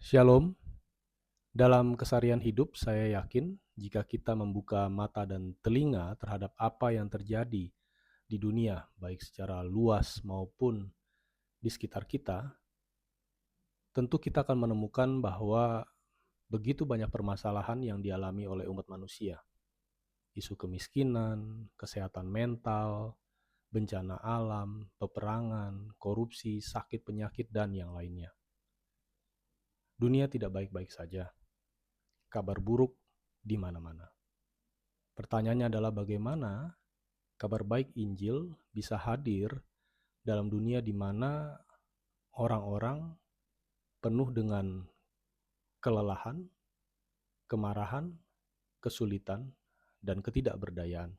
Shalom, dalam keseharian hidup saya yakin jika kita membuka mata dan telinga terhadap apa yang terjadi di dunia, baik secara luas maupun di sekitar kita, tentu kita akan menemukan bahwa begitu banyak permasalahan yang dialami oleh umat manusia. Isu kemiskinan, kesehatan mental, bencana alam, peperangan, korupsi, sakit penyakit, dan yang lainnya. Dunia tidak baik-baik saja. Kabar buruk di mana-mana. Pertanyaannya adalah bagaimana kabar baik Injil bisa hadir dalam dunia di mana orang-orang penuh dengan kelelahan, kemarahan, kesulitan, dan ketidakberdayaan.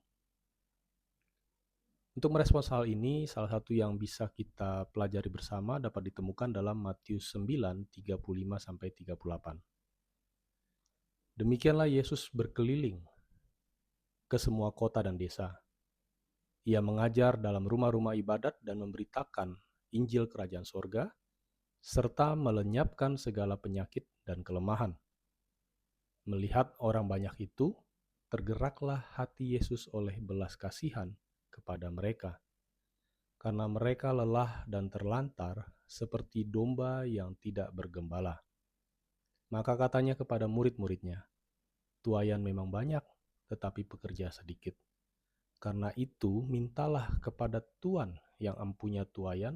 Untuk merespons hal ini, salah satu yang bisa kita pelajari bersama dapat ditemukan dalam Matius 9, 35-38. Demikianlah Yesus berkeliling ke semua kota dan desa. Ia mengajar dalam rumah-rumah ibadat dan memberitakan Injil Kerajaan Sorga, serta melenyapkan segala penyakit dan kelemahan. Melihat orang banyak itu, tergeraklah hati Yesus oleh belas kasihan kepada mereka, karena mereka lelah dan terlantar seperti domba yang tidak bergembala. Maka katanya kepada murid-muridnya, "Tuaian memang banyak, tetapi pekerja sedikit. Karena itu, mintalah kepada Tuan yang empunya tuaian,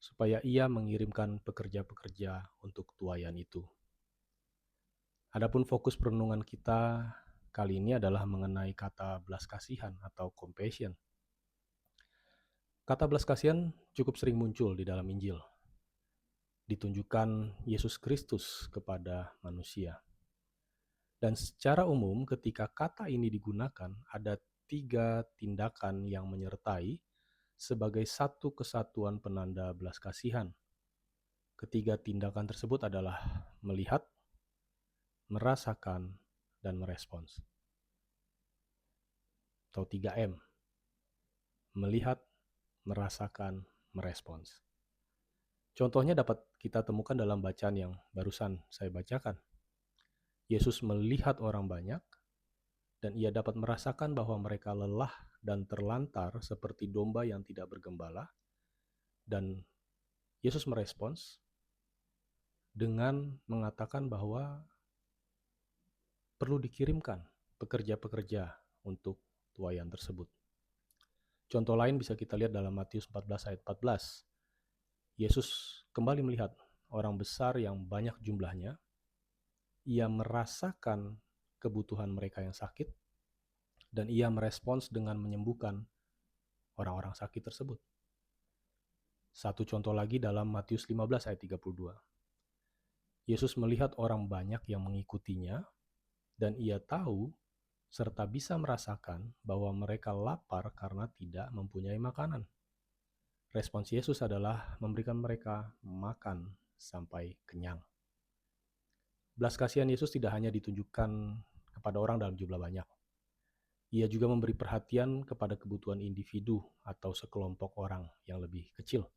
supaya ia mengirimkan pekerja-pekerja untuk tuaian itu." Adapun fokus perenungan kita kali ini adalah mengenai kata belas kasihan atau compassion. Kata belas kasihan cukup sering muncul di dalam Injil. Ditunjukkan Yesus Kristus kepada manusia. Dan secara umum ketika kata ini digunakan, ada 3 tindakan yang menyertai sebagai satu kesatuan penanda belas kasihan. Ketiga tindakan tersebut adalah melihat, merasakan, dan merespons. Atau 3M. Melihat, merasakan, merespons. Contohnya dapat kita temukan dalam bacaan yang barusan saya bacakan. Yesus melihat orang banyak, dan ia dapat merasakan bahwa mereka lelah dan terlantar seperti domba yang tidak bergembala, dan Yesus merespons dengan mengatakan bahwa perlu dikirimkan pekerja-pekerja untuk tuaian tersebut. Contoh lain bisa kita lihat dalam Matius 14 ayat 14. Yesus kembali melihat orang besar yang banyak jumlahnya. Ia merasakan kebutuhan mereka yang sakit, dan ia merespons dengan menyembuhkan orang-orang sakit tersebut. Satu contoh lagi dalam Matius 15 ayat 32. Yesus melihat orang banyak yang mengikutinya, dan ia tahu serta bisa merasakan bahwa mereka lapar karena tidak mempunyai makanan. Respons Yesus adalah memberikan mereka makan sampai kenyang. Belas kasihan Yesus tidak hanya ditunjukkan kepada orang dalam jumlah banyak. Ia juga memberi perhatian kepada kebutuhan individu atau sekelompok orang yang lebih kecil.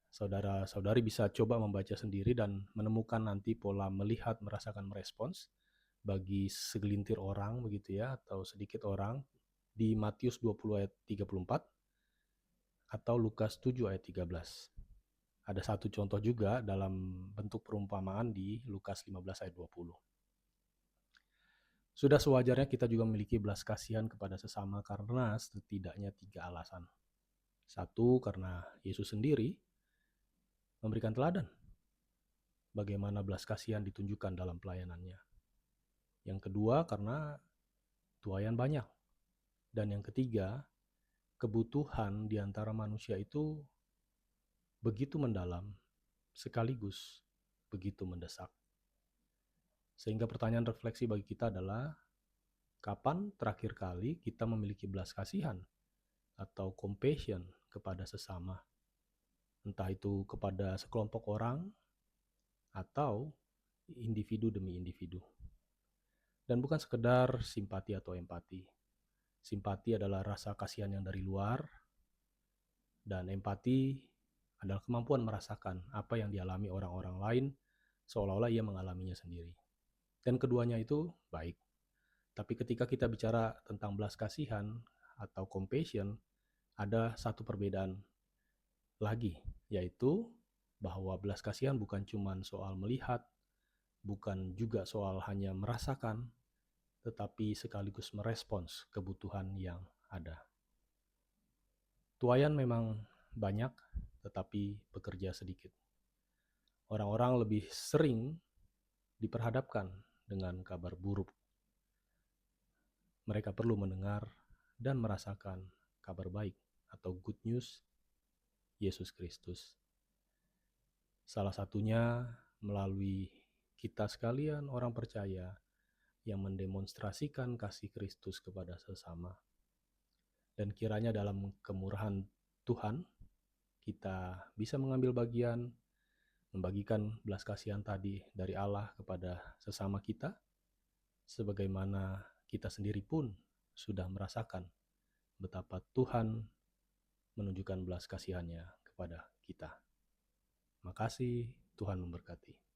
Saudara-saudari bisa coba membaca sendiri dan menemukan nanti pola melihat, merasakan, merespons bagi segelintir orang begitu ya, atau sedikit orang di Matius 20 ayat 34 atau Lukas 7 ayat 13. Ada satu contoh juga dalam bentuk perumpamaan di Lukas 15 ayat 20. Sudah sewajarnya kita juga memiliki belas kasihan kepada sesama karena setidaknya 3 alasan. Satu, karena Yesus sendiri memberikan teladan bagaimana belas kasihan ditunjukkan dalam pelayanannya. Yang kedua, karena tuaian banyak. Dan yang ketiga, kebutuhan di antara manusia itu begitu mendalam, sekaligus begitu mendesak. Sehingga pertanyaan refleksi bagi kita adalah, kapan terakhir kali kita memiliki belas kasihan atau compassion kepada sesama? Entah itu kepada sekelompok orang atau individu demi individu. Dan bukan sekedar simpati atau empati. Simpati adalah rasa kasihan yang dari luar, dan empati adalah kemampuan merasakan apa yang dialami orang-orang lain seolah-olah ia mengalaminya sendiri. Dan keduanya itu baik. Tapi ketika kita bicara tentang belas kasihan atau compassion, ada satu perbedaan lagi, yaitu bahwa belas kasihan bukan cuma soal melihat, bukan juga soal hanya merasakan, tetapi sekaligus merespons kebutuhan yang ada. Tuayan memang banyak, tetapi bekerja sedikit. Orang-orang lebih sering diperhadapkan dengan kabar buruk. Mereka perlu mendengar dan merasakan kabar baik atau good news Yesus Kristus. Salah satunya melalui kita sekalian orang percaya yang mendemonstrasikan kasih Kristus kepada sesama. Dan kiranya dalam kemurahan Tuhan, kita bisa mengambil bagian, membagikan belas kasihan tadi dari Allah kepada sesama kita, sebagaimana kita sendiri pun sudah merasakan betapa Tuhan menunjukkan belas kasihannya kepada kita. Makasih, Tuhan memberkati.